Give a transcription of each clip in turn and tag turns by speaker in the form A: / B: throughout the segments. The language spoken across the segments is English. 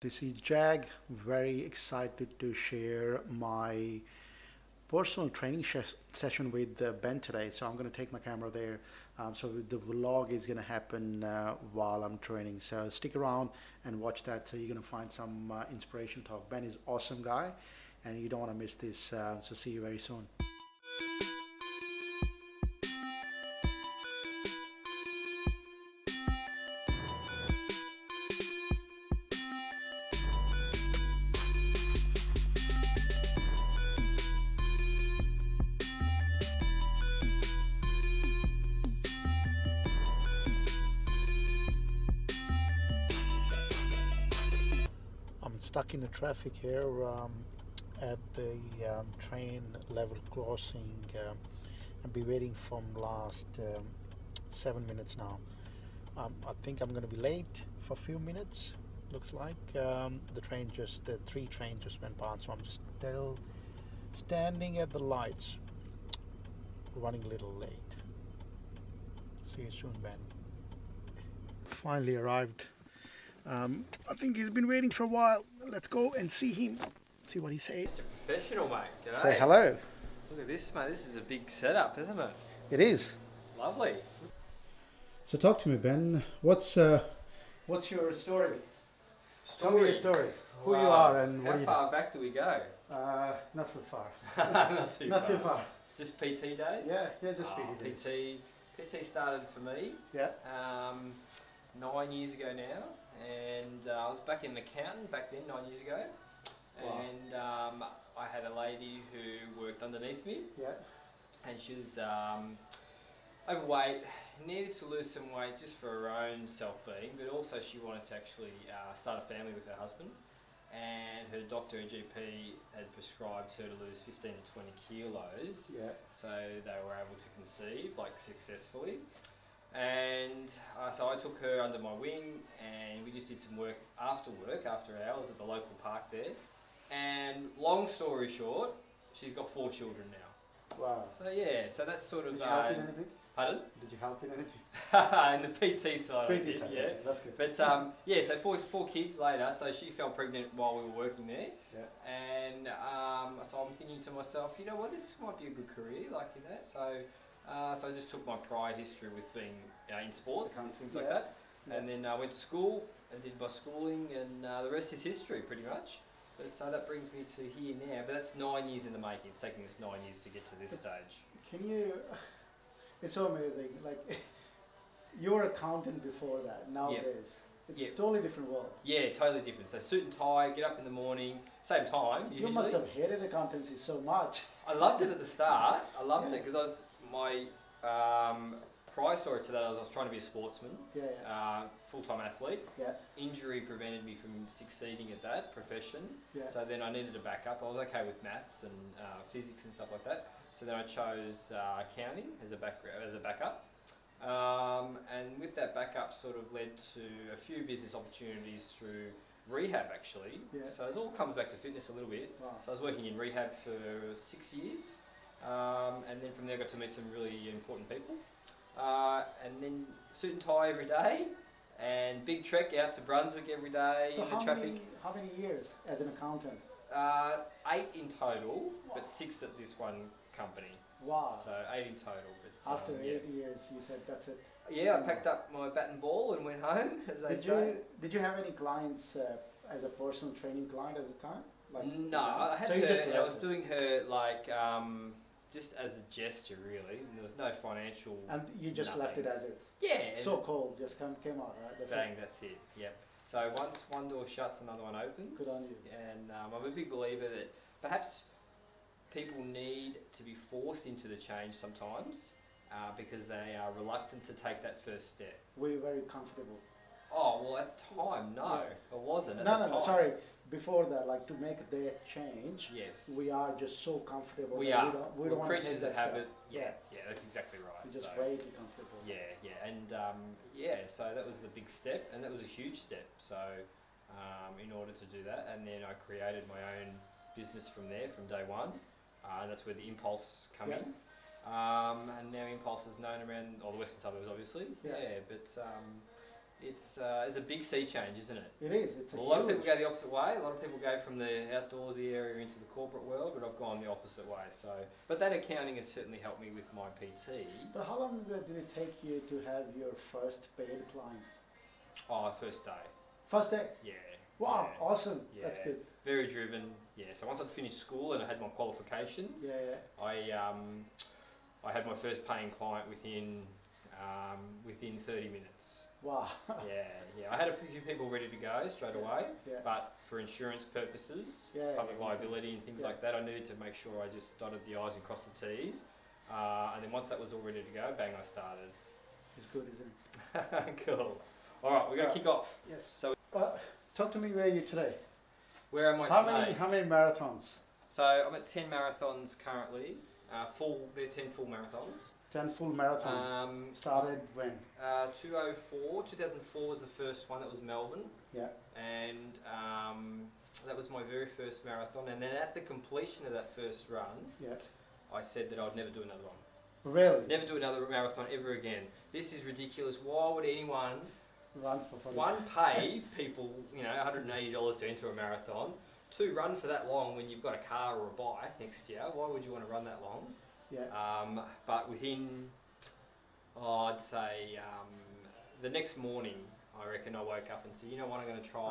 A: This is Jag, very excited to share my personal training session with Ben today. So I'm going to take my camera there. So the vlog is going to happen while I'm training. So stick around and watch that. So you're going to find some inspiration talk. Ben is awesome guy and you don't want to miss this. So see you very soon. I'm stuck in the traffic here at the train level crossing. I've been waiting from last 7 minutes now. I think I'm going to be late for a few minutes. Looks like the three trains just went past, so I'm just still standing at the lights, running a little late. See you soon, Ben. Finally arrived. I think he's been waiting for a while. Let's go and see him. See what he says.
B: Mr. Professional, mate. G'day.
A: Say hello.
B: Look at this, mate. This is a big setup, isn't it?
A: It is.
B: Lovely.
A: So talk to me, Ben. What's your story? Tell me your story. Who you are and what
B: how
A: you do.
B: far back do we go?
A: Not so far.
B: Not too
A: Not
B: far.
A: too far.
B: Just PT days?
A: Yeah, just PT days.
B: PT started for me
A: Yeah.
B: 9 years ago now, and I was back in an accountant back then 9 years ago,
A: Wow.
B: and I had a lady who worked underneath me,
A: Yeah.
B: and she was overweight, needed to lose some weight just for her own self-being, but also she wanted to actually start a family with her husband, and her doctor, her GP, had prescribed her to lose 15 to 20 kilos,
A: Yeah.
B: so they were able to conceive, like, successfully. And so I took her under my wing, and we just did some work, after hours at the local park there. And long story short, she's got 4 children now.
A: Wow.
B: So yeah, so that's sort of...
A: Did you help in anything?
B: Pardon?
A: Did you help in anything?
B: In the PT side, I did, yeah.
A: Okay, that's good.
B: But yeah, so four kids later, so she fell pregnant while we were working there.
A: Yeah.
B: And so I'm thinking to myself, you know what, this might be a good career, like in that. So I just took my prior history with being in sports and things like that.
A: Yeah.
B: And then I went to school and did my schooling, and the rest is history, pretty much. But so that brings me to here now. But that's 9 years in the making. It's taking us 9 years to get to this stage.
A: Can you? It's so amazing. Like you were accountant before that. Nowadays, it's a totally different world.
B: Yeah, totally different. So suit and tie, get up in the morning, same time.
A: You must have hated accountancy so much.
B: I loved it at the start. I loved it because my prior story to that I was trying to be a sportsman, full-time athlete.
A: Yeah.
B: Injury prevented me from succeeding at that profession.
A: Yeah.
B: So then I needed a backup. I was okay with maths and physics and stuff like that. So then I chose accounting as a backup. And with that backup sort of led to a few business opportunities through rehab actually.
A: Yeah.
B: So it all comes back to fitness a little bit.
A: Wow.
B: So I was working in rehab for 6 years. And then from there I got to meet some really important people. And then suit and tie every day, and big trek out to Brunswick every day
A: So
B: in the traffic.
A: how many years as an accountant?
B: 8 in total, but 6 at this one company.
A: Wow.
B: So 8 in total. But,
A: After 8 years, you said that's it.
B: Yeah, I packed up my bat and ball and went home, as they say.
A: Did you have any clients as a personal training client at the time?
B: No, I had
A: so
B: her, and I was doing her like just as a gesture, really. And there was no financial.
A: And you just left it as is.
B: Yeah.
A: So cold, just came out, right?
B: That's it. Yep. So once one door shuts, another one opens.
A: Good on you.
B: And I'm a big believer that perhaps people need to be forced into the change sometimes because they are reluctant to take that first step.
A: Were you very comfortable?
B: Oh, well, at the time, no, it wasn't.
A: No, sorry. Before that, like to make their change,
B: yes,
A: we are just so comfortable.
B: We are.
A: We don't want to
B: creatures
A: take
B: that
A: that
B: habit.
A: step.
B: Yeah, that's exactly right.
A: We're just
B: so,
A: way too comfortable.
B: Yeah, and so that was the big step, and that was a huge step. So, in order to do that, and then I created my own business from there, from day one, and that's where the Impulse come in. And now Impulse is known around all the western suburbs, obviously.
A: Yeah.
B: But it's a big sea change, isn't it?
A: It is. It's
B: A lot of people go the opposite way. A lot of people go from the outdoorsy area into the corporate world, but I've gone the opposite way. So, but that accounting has certainly helped me with my PT.
A: But how long did it take you to have your first paid climb?
B: Oh, first day.
A: First day?
B: Yeah.
A: Wow,
B: yeah,
A: awesome.
B: Yeah.
A: That's good.
B: Very driven. Yeah. So once I'd finished school and I had my qualifications,
A: Yeah.
B: I had my first paying client within 30 minutes.
A: Wow.
B: Yeah. I had a few people ready to go straight away,
A: Yeah.
B: but for insurance purposes, public liability and things like that, I needed to make sure I just dotted the I's and crossed the T's. And then once that was all ready to go, bang, I started.
A: It's good, isn't it?
B: Cool. All right, we're going to kick off.
A: Yes.
B: So,
A: talk to me, where are you today?
B: where am I today?
A: How many marathons?
B: So I'm at 10 marathons currently. They're 10 full marathons.
A: 10 full marathon. Started when?
B: 2004 was the first one. That was Melbourne.
A: Yeah.
B: And that was my very first marathon. And then at the completion of that first run, I said that I'd never do another one.
A: Really?
B: Never do another marathon ever again. This is ridiculous. Why would anyone
A: run for 40?
B: One, pay people $180 to enter a marathon. Two, run for that long when you've got a car or a bike next to you. Why would you want to run that long?
A: Yeah.
B: But within, I'd say, the next morning, I reckon I woke up and said, you know what, I'm going to try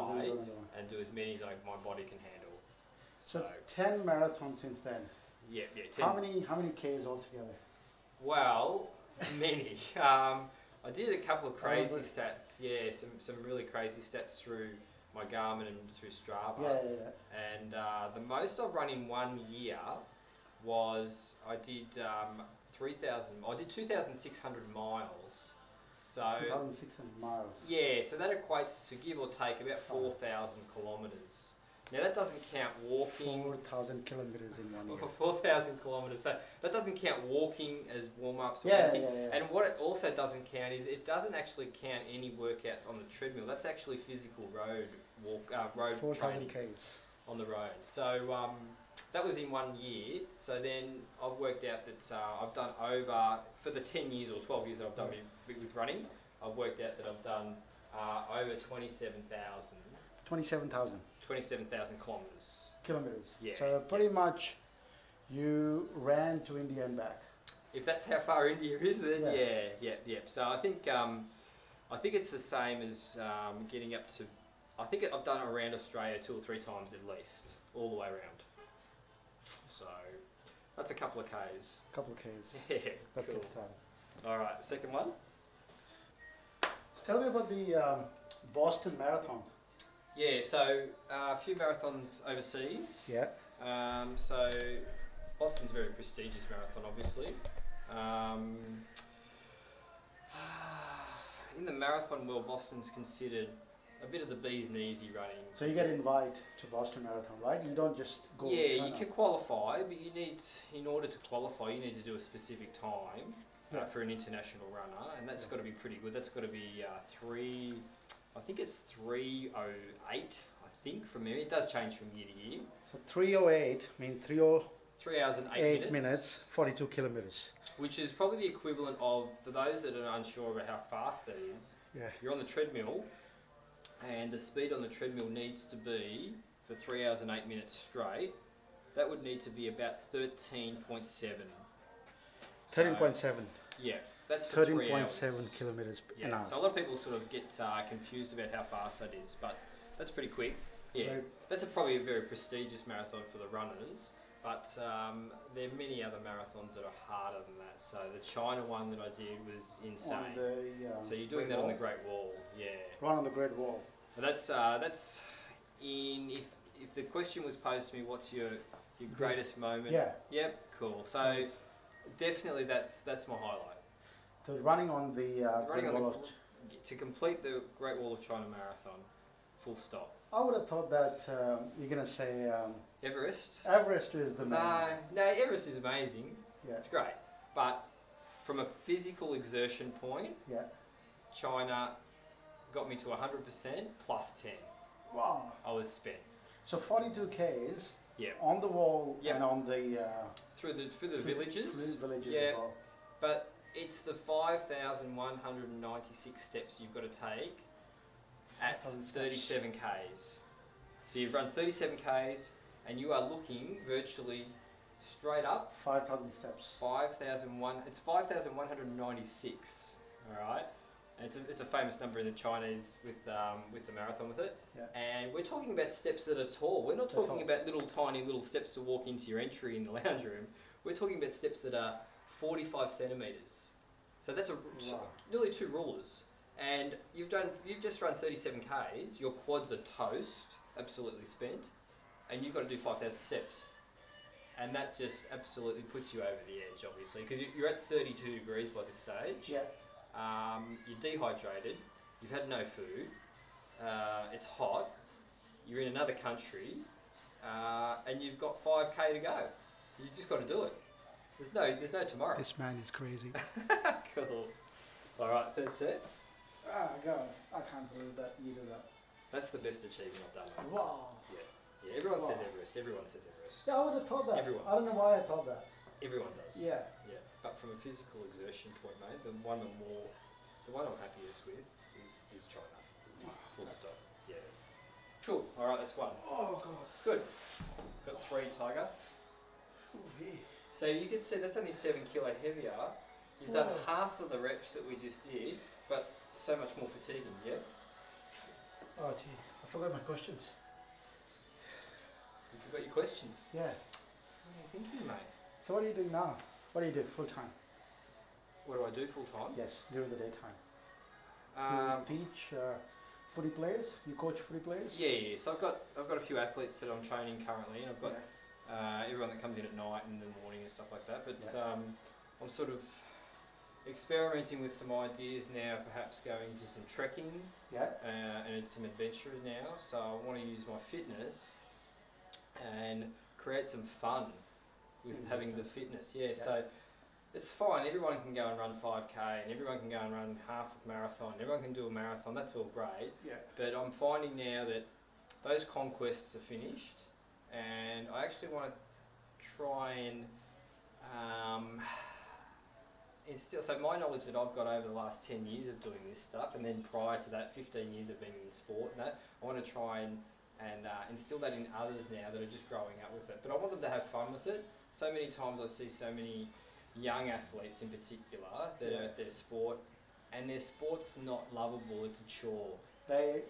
B: and do as many as my body can handle.
A: So 10 marathons since then.
B: Yeah, 10.
A: How many Ks altogether?
B: Well, many. I did a couple of crazy stats. Yeah, some really crazy stats through my Garmin and through Strava.
A: Yeah.
B: And the most I've run in 1 year was I did 2,600 miles. So
A: 2,600 miles.
B: Yeah, so that equates to, give or take, about 4,000 kilometres. Now that doesn't count walking.
A: 4,000 kilometres in 1 year.
B: 4,000 kilometres. So that doesn't count walking as warm-ups or
A: Yeah.
B: And what it also doesn't count is it doesn't actually count any workouts on the treadmill. That's actually physical road
A: 4,000 Ks
B: on the road. So that was in 1 year. So then I've worked out that I've done over, for the 10 years or 12 years that I've done with running, I've worked out that I've done over 27,000.
A: 27,000.
B: 27,000 kilometres.
A: Kilometres.
B: Yeah.
A: So pretty much you ran to India and back.
B: If that's how far India is, then yeah. So I think it's the same as getting up to. I've done it around Australia 2 or 3 times at least, all the way around. So that's a couple of Ks.
A: Couple of Ks.
B: Yeah.
A: Let's
B: cool.
A: get started.
B: All right, second one.
A: Tell me about the Boston Marathon.
B: Yeah, so a few marathons overseas.
A: Yeah.
B: So Boston's a very prestigious marathon, obviously. In the marathon world, Boston's considered a bit of the bee's kneesy running.
A: So you get invited to Boston Marathon, right? You don't just go.
B: Yeah, you can qualify, but you need, in order to qualify, you need to do a specific time for an international runner, and that's got to be pretty good. That's got to be 3:08. I think from memory. It does change from year to year.
A: So 3:08 means
B: 3 hours and 8
A: minutes, 42 kilometers.
B: Which is probably the equivalent of, for those that are unsure about how fast that is, you're on the treadmill, and the speed on the treadmill needs to be, for 3 hours and 8 minutes straight, that would need to be about 13.7.
A: 13.7.
B: Yeah, that's for 3 hours.
A: 13.7 kilometers an hour.
B: So a lot of people sort of get confused about how fast that is, but that's pretty quick. Yeah, that's probably a very prestigious marathon for the runners, but there are many other marathons that are harder than that. So the China one that I did was insane. So you're doing that on the Great Wall,
A: Right on the Great Wall.
B: But that's in, if the question was posed to me, what's your greatest moment?
A: Yeah.
B: Yep, cool. So definitely that's my highlight.
A: So running on the Great Wall.
B: To complete the Great Wall of China Marathon, full stop.
A: I would have thought that you're going to say
B: Everest.
A: Everest is the main.
B: No, Everest is amazing.
A: Yeah.
B: It's great. But from a physical exertion point, China got me to 100% plus 10.
A: Wow.
B: I was spent.
A: So 42 Ks on the wall and on the...
B: through the villages.
A: Through the villages
B: yeah.
A: as well.
B: But it's the 5,196 steps you've got to take at
A: 5,000 steps.
B: 37 Ks. So you've run 37 Ks and you are looking virtually straight up
A: 5,000 steps.
B: 5,001. It's 5,196. All right, and it's a famous number in the Chinese with the marathon with it.
A: Yeah.
B: And we're talking about steps that are tall. We're not talking about little tiny little steps to walk into your entry in the lounge room. We're talking about steps that are 45 centimeters. So that's nearly 2 rulers. And you've just run 37 Ks. Your quads are toast, absolutely spent, and you've got to do 5,000 steps. And that just absolutely puts you over the edge, obviously, because you're at 32 degrees by this stage.
A: Yeah.
B: You're dehydrated. You've had no food. It's hot. You're in another country, and you've got 5K to go. You just got to do it. There's no tomorrow.
A: This man is crazy.
B: Cool. All right, third set.
A: Ah, God, I can't believe that you do that.
B: That's the best achievement I've done. Mate.
A: Wow.
B: Yeah. Everyone says Everest. Everyone says Everest.
A: Yeah, I would have thought that.
B: Everyone.
A: I don't know why I thought that.
B: Everyone does.
A: Yeah.
B: Yeah. But from a physical exertion point, mate, the one I'm happiest with is China. Full stop. Yeah. Cool. All right, that's 1.
A: Oh, God.
B: Good. Got 3, Tiger.
A: Ooh, yeah.
B: So you can see that's only 7 kilo heavier. You've done half of the reps that we just did, but so much more fatiguing, yeah?
A: Oh, gee. I forgot my questions.
B: You forgot your questions.
A: Yeah.
B: What are you thinking, mate?
A: So what do you do now? What do you do full time?
B: What do I do full time?
A: Yes, during the daytime. You teach footy players? You coach footy players?
B: Yeah. So I've got a few athletes that I'm training currently, and I've got everyone that comes in at night and in the morning and stuff like that. But I'm sort of experimenting with some ideas now, perhaps going to some trekking and some adventure now. So I want to use my fitness and create some fun with having the fitness. Yeah. So it's fine. Everyone can go and run 5K, and everyone can go and run half a marathon. Everyone can do a marathon. That's all great. Yeah. But I'm finding now that those conquests are finished, and I actually want to try and instill. So my knowledge that I've got over the last 10 years of doing this stuff, and then prior to that, 15 years of being in sport, and that I want to try and instill that in others now that are just growing up with it. But I want them to have fun with it. So many times I see so many young athletes in particular that are at their sport, and their sport's not lovable, it's a chore. It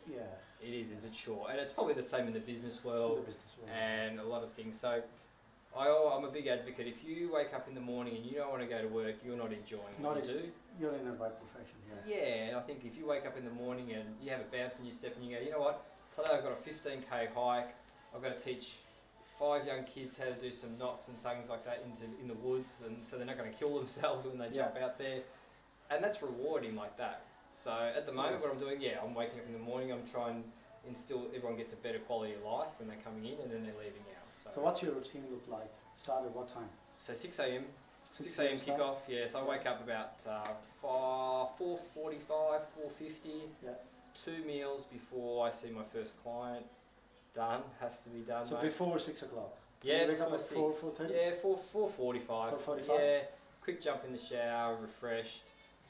B: is, it's a chore. And it's probably the same in the business world, and a lot of things. So I'm a big advocate. If you wake up in the morning and you don't want to go to work, you're not enjoying what you do.
A: You're in the right profession,
B: Yeah, and I think if you wake up in the morning and you have a bounce in your step and you go, you know what, today I've got a 15K hike, I've got to teach 5 young kids how to do some knots and things like that in the woods, and so they're not going to kill themselves when they jump out there, and that's rewarding like that. So at the moment what I'm doing, I'm waking up in the morning, I'm trying to instill everyone gets a better quality of life when they're coming in and then they're leaving out. So what's your routine look like? Start at what time? So 6 a.m. 6 a.m. kickoff, so I wake up about 4:45, 4:50, 2 meals before I see my first client. Done, has to be done. So mate. Before 6 o'clock? Yeah, before 6. 4:30? Yeah, 4:45. 4:45? Yeah, quick jump in the shower, refreshed.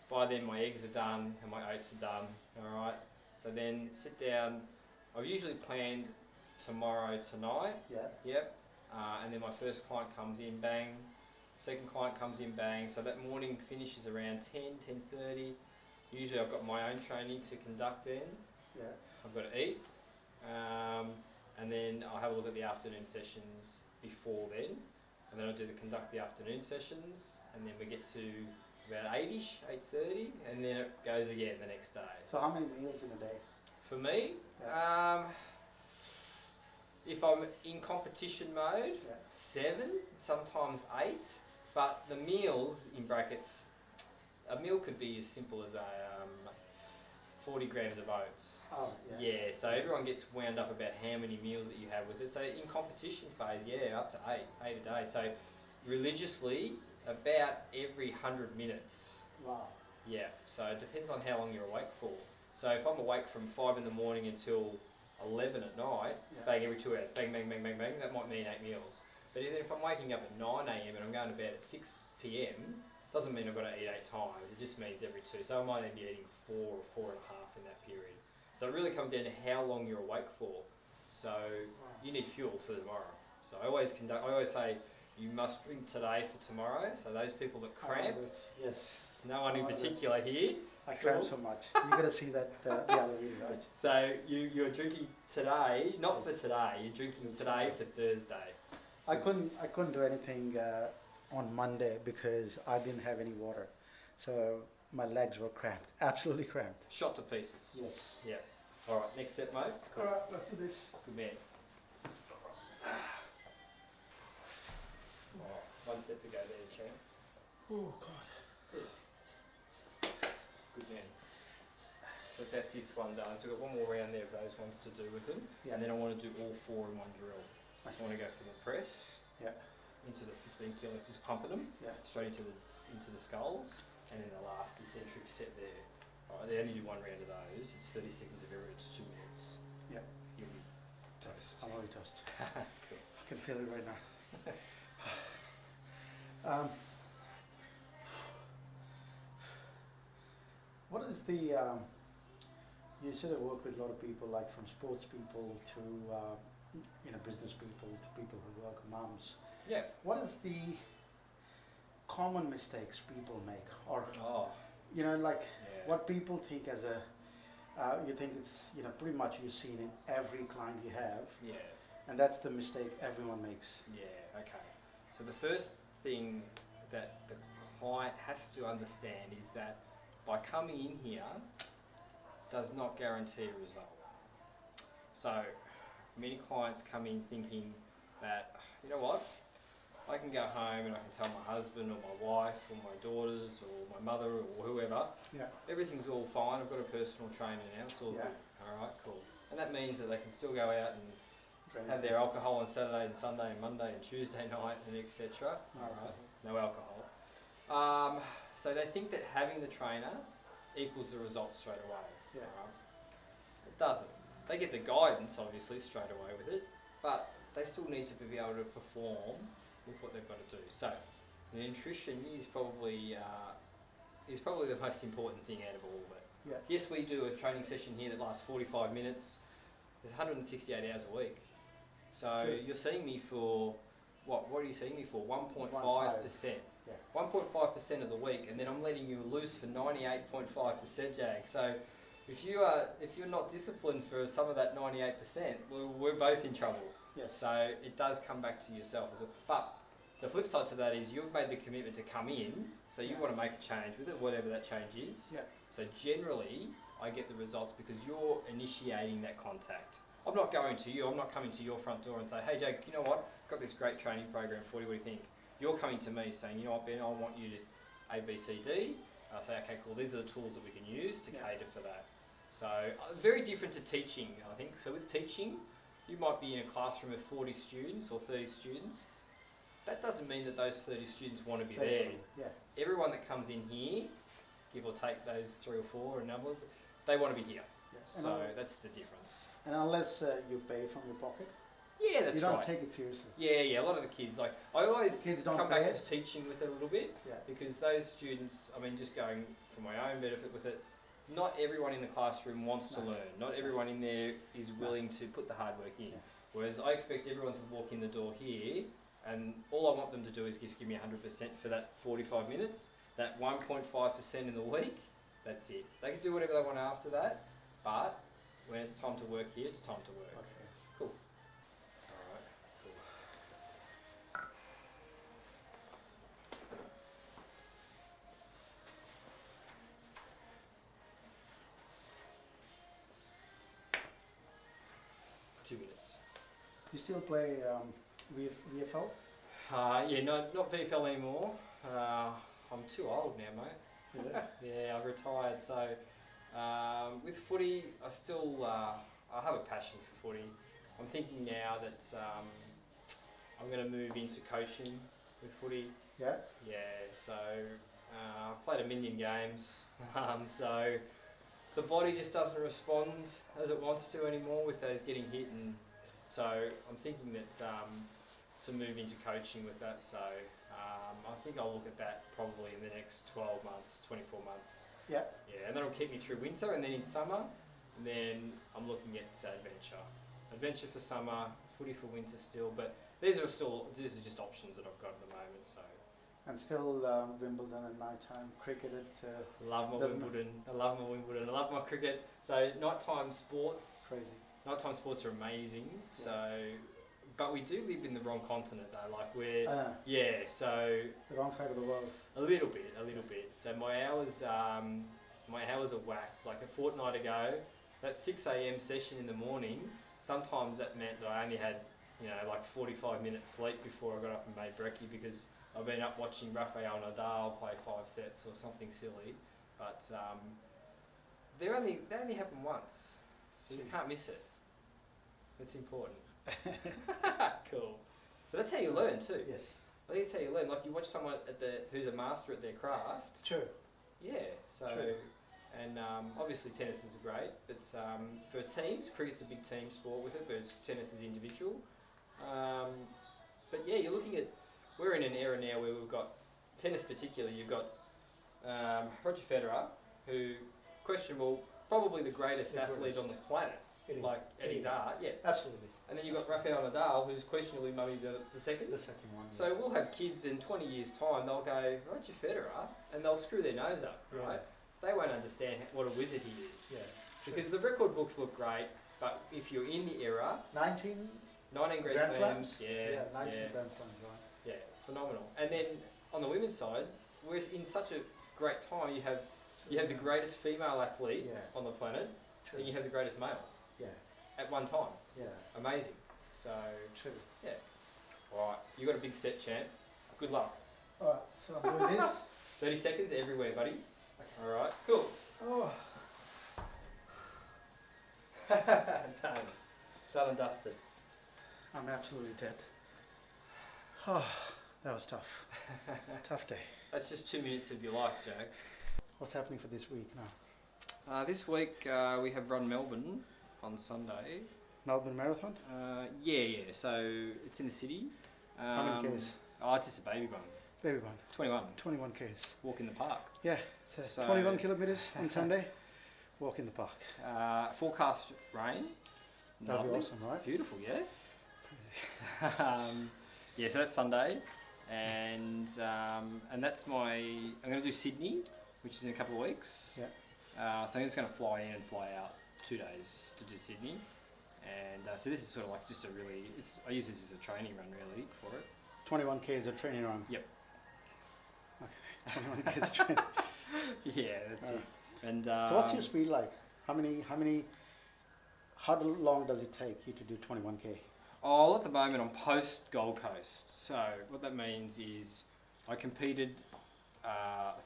B: By then my eggs are done and my oats are done, alright? So then sit down. I've usually planned tomorrow, tonight. Yep. And then my first client comes in, bang. Second client comes in, bang. So that morning finishes around 10:30. Usually I've got my own training to conduct then. I've got to eat. And then I'll have a look at the afternoon sessions before then. And then I'll conduct the afternoon sessions. And then we get to about 8ish, 8:30. And then it goes again the next day. So how many meals in a day? For me? If I'm in competition mode, 7, sometimes 8. But the meals, in brackets, a meal could be as simple as 40 grams of oats. So everyone gets wound up about how many meals that you have with it. So in competition phase, up to 8 a day. So religiously, about every 100 minutes. Wow. Yeah, so it depends on how long you're awake for. So if I'm awake from 5 in the morning until 11 at night, bang, every 2 hours, bang, bang, bang, bang, bang, that might mean 8 meals. But if I'm waking up at 9 a.m. and I'm going to bed at 6 p.m, doesn't mean I've got to eat 8 times, it just means every 2. So I might then be eating 4 or 4.5 in that period. So it really comes down to how long you're awake for. So you need fuel for tomorrow. So I always say you must drink today for tomorrow. So those people that cramp,
A: yes.
B: no one in particular here.
A: I cramp so much. You got to see that the other video. Right?
B: So you're drinking today, not for today. You're drinking today for Thursday.
A: I couldn't do anything on Monday because I didn't have any water, so my legs were cramped, absolutely cramped.
B: Shot to pieces.
A: Yes.
B: Yeah. All right. Next step, mate.
A: All right, let's do this.
B: Good man. All right. One step to go there, champ.
A: Oh God.
B: Good man. So it's our 5th one done. So we've got one more round there of those ones to do with them.
A: Yeah.
B: And then I want to do all 4 in one drill. I just want to go from the press into the 15 kilos, just pumping them straight into the skulls, and then the last eccentric set there. All right, they only do 1 round of those. It's 30 seconds of every. It's 2 minutes.
A: Yeah.
B: You'll be toast.
A: I'm already toast.
B: Cool.
A: I can feel it right now. What is the you sort of work with a lot of people, like from sports people to business people to people who work, mums.
B: Yeah.
A: What is the common mistakes people make, or
B: Yeah.
A: what people think as a you think it's pretty much you've seen in every client you have,
B: Yeah.
A: and that's the mistake everyone makes.
B: Yeah, okay. So the first thing that the client has to understand is that by coming in here does not guarantee a result. So many clients come in thinking that, you know what, I can go home and I can tell my husband or my wife or my daughters or my mother or whoever, everything's all fine, I've got a personal trainer now, it's all good. Alright, cool. And that means that they can still go out and have their alcohol on Saturday and Sunday and Monday and Tuesday night and etc. Alright, no alcohol. So they think that having the trainer equals the results straight away. Alright. It doesn't. They get the guidance obviously straight away with it, but they still need to be able to perform with what they've got to do. So the nutrition is probably the most important thing out of all of it.
A: Yeah.
B: Yes, we do a training session here that lasts 45 minutes. There's 168 hours a week. So you're seeing me for, what are you seeing me for? 1.5%.
A: Yeah.
B: 1.5% of the week, and then I'm letting you loose for 98.5%, Jag. So if you're not disciplined for some of that 98%, we're both in trouble.
A: Yes.
B: So it does come back to yourself as well. But the flip side to that is you've made the commitment to come in, so you want to make a change with it, whatever that change is.
A: Yeah.
B: So generally, I get the results because you're initiating that contact. I'm not going to you, I'm not coming to your front door and say, hey Jake, you know what, I've got this great training program for you, what do you think? You're coming to me saying, you know what Ben, I want you to A, B, C, D. I say, okay, cool, these are the tools that we can use to cater for that. So very different to teaching, I think. So with teaching, you might be in a classroom of 40 students or 30 students. That doesn't mean that those 30 students want to be there.
A: Yeah.
B: Everyone that comes in here, give or take those 3 or 4 or a number, they want to be here.
A: Yeah.
B: So that's the difference.
A: And unless you pay from your pocket,
B: Yeah, that's right.
A: you don't take it seriously.
B: Yeah. A lot of the kids, like, I always
A: Kids don't
B: come
A: pay
B: back
A: it.
B: to teaching with it a little bit,
A: Yeah.
B: because those students, I mean, just going for my own benefit with it, not everyone in the classroom wants to learn. Not everyone in there is willing to put the hard work in.
A: Yeah.
B: Whereas I expect everyone to walk in the door here, and all I want them to do is just give me 100% for that 45 minutes. That 1.5% in the week, that's it. They can do whatever they want after that, but when it's time to work here, it's time to work.
A: Okay.
B: Cool. Alright, cool. 2 minutes.
A: You still play VFL?
B: Yeah, not VFL anymore. I'm too old now, mate.
A: Yeah.
B: Yeah, I've retired. So with footy, I have a passion for footy. I'm thinking now that I'm going to move into coaching with footy.
A: Yeah.
B: Yeah, so I've played 1 million games. So the body just doesn't respond as it wants to anymore with those getting hit, and so I'm thinking that to move into coaching with that. So I think I'll look at that probably in the next 12 months, 24 months.
A: Yeah.
B: Yeah, and that'll keep me through winter, and then in summer, And then I'm looking at adventure. Adventure for summer, footy for winter still, but these are just options that I've got at the moment. So
A: And still Wimbledon at night time, cricket at
B: love my Wimbledon. I love my Wimbledon. I love my cricket. So nighttime sports.
A: crazy.
B: Nighttime sports are amazing. So, but we do live in the wrong continent though. Like we're so
A: The wrong side of the world.
B: a little bit. So my hours are whacked. Like a fortnight ago, that 6 a.m. session in the morning. Sometimes that meant that I only had, like 45 minutes sleep before I got up and made brekkie because I've been up watching Rafael Nadal play 5 sets or something silly. But they only happen once, so you can't miss it. It's important. Cool. But that's how you learn too.
A: Yes.
B: I think it's how you learn. Like you watch someone who's a master at their craft.
A: True.
B: Yeah. So.
A: True.
B: And obviously tennis is great, but for teams, cricket's a big team sport with it, but tennis is individual. But yeah, we're in an era now where we've got, tennis particularly, you've got Roger Federer, who, questionable, probably the greatest athlete on the planet, at his art, yeah.
A: Absolutely.
B: And then you've got Rafael Nadal, who's questionably maybe the second.
A: The second one.
B: So we'll have kids in 20 years' time, they'll go, Roger Federer, and they'll screw their nose up, right? They won't understand what a wizard he is.
A: Yeah.
B: Because the record books look great, but if you're in the era...
A: 19
B: Grand Slams.
A: Yeah, 19 Grand Slams, right.
B: Yeah, phenomenal. And then on the women's side, we're in such a great time, you have the greatest female athlete on the planet,
A: True.
B: and you have the greatest male.
A: Yeah.
B: At one time.
A: Yeah.
B: Amazing. So...
A: True.
B: Yeah. Alright, you got a big set, champ. Good luck.
A: Alright, so I'm doing this.
B: 30 seconds everywhere, buddy. Alright, cool.
A: Oh.
B: Done and dusted.
A: I'm absolutely dead. Oh, that was tough. Tough day.
B: That's just 2 minutes of your life, Jack.
A: What's happening for this week now?
B: This week we have run Melbourne on Sunday.
A: Melbourne Marathon?
B: Yeah. So it's in the city.
A: How many Ks?
B: Oh, it's just a baby one.
A: Baby one.
B: 21.
A: 21 Ks.
B: Walk in the park.
A: Yeah, so 21 kilometres on Sunday. Walk in the park.
B: Forecast rain.
A: That'll
B: Lovely.
A: be awesome, right?
B: Beautiful, yeah. Yeah, so that's Sunday, and that's I'm going to do Sydney, which is in a couple of weeks.
A: Yeah.
B: So I'm just going to fly in and fly out 2 days to do Sydney, and so this is sort of like just I use this as a training run really for it.
A: 21 Ks a training run?
B: Yep.
A: Okay, 21 Ks a training.
B: Yeah, that's it. And
A: so what's your speed like? How long does it take you to do 21K?
B: Oh, at the moment I'm post Gold Coast. So what that means is I competed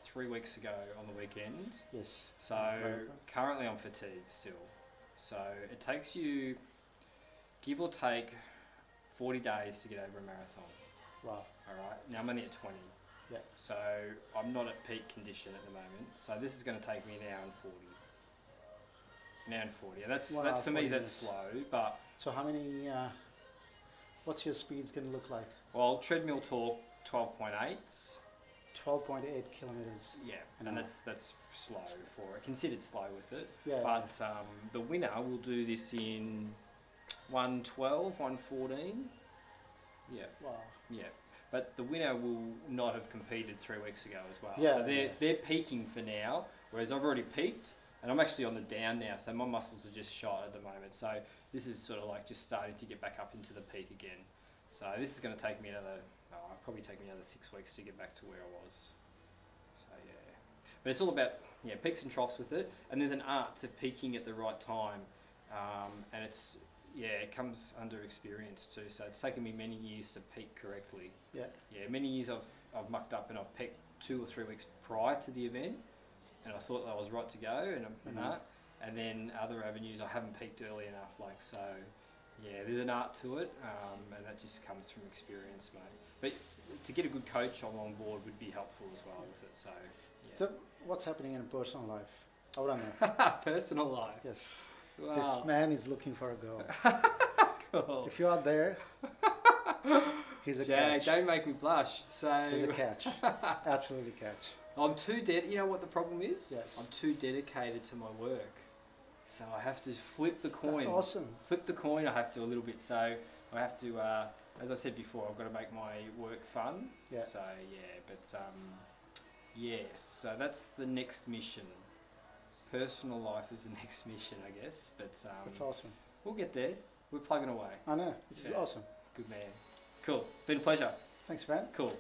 B: 3 weeks ago on the weekend.
A: Yes.
B: So currently I'm fatigued still. So it takes you, give or take, 40 days to get over a marathon.
A: Wow.
B: Alright, now I'm only at 20.
A: Yeah.
B: So I'm not at peak condition at the moment. So this is going to take me an hour and 40. An hour and 40. That's for me, that's slow, but...
A: So how many, what's your speeds going to look like?
B: Well, treadmill talk, 12.8s.
A: 12.8 kilometres.
B: Yeah, and that's slow for it. Considered slow with it.
A: Yeah.
B: But the winner will do this in 1:12, 1:14. Yeah.
A: Wow.
B: Yeah. But the winner will not have competed 3 weeks ago as well.
A: Yeah,
B: So they're peaking for now, whereas I've already peaked and I'm actually on the down now, so my muscles are just shot at the moment. So this is sort of like just starting to get back up into the peak again. So this is going to take me probably take me another 6 weeks to get back to where I was. So yeah. But it's all about peaks and troughs with it, and there's an art to peaking at the right time, and it comes under experience too. So it's taken me many years to peak correctly.
A: Yeah.
B: Yeah, many years I've mucked up and I've peaked 2 or 3 weeks prior to the event, and I thought that I was right to go, and then other avenues I haven't peaked early enough. So yeah, there's an art to it, and that just comes from experience, mate. But to get a good coach on board would be helpful as well with it. So yeah.
A: So what's happening in personal life? I want to know.
B: Personal life.
A: Yes.
B: Wow.
A: This man is looking for a girl.
B: Cool.
A: If you are there, he's a catch.
B: Don't make me blush. So
A: He's a catch. Absolutely catch.
B: I'm too You know what the problem is?
A: Yes.
B: I'm too dedicated to my work. So I have to flip the coin.
A: That's awesome.
B: Flip the coin. I have to a little bit. So I have to, as I said before, I've got to make my work fun.
A: Yeah.
B: So yeah, but yes. So that's the next mission. Personal life is the next mission, I guess. But
A: That's awesome.
B: we'll get there. We're plugging away.
A: I know. This is awesome.
B: Good man. Cool. It's been a pleasure.
A: Thanks, man.
B: Cool.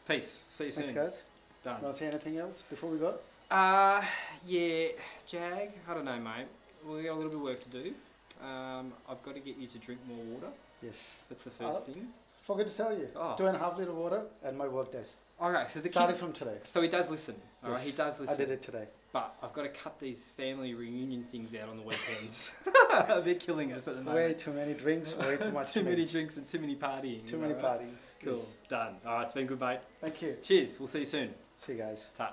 B: Peace. See you soon.
A: Thanks, guys.
B: Done.
A: Want to say anything else before we go?
B: Yeah, Jag, I don't know, mate. We got a little bit of work to do. I've got to get you to drink more water.
A: Yes.
B: That's the first thing.
A: Forgot to tell you.
B: Oh.
A: 2.5 litre water at my work desk.
B: Okay, so the
A: Starting
B: kid,
A: from today.
B: so he does listen. All right,
A: Yes,
B: he does listen.
A: I did it today.
B: But I've got to cut these family reunion things out on the weekends. They're killing us at the moment.
A: Way too many drinks, way too much
B: Too many
A: meat.
B: drinks and too many partying.
A: Too many
B: All right?
A: parties.
B: Cool.
A: Yes.
B: Done. All right, it's been good, mate.
A: Thank you.
B: Cheers. We'll see you soon.
A: See you guys.
B: Ta.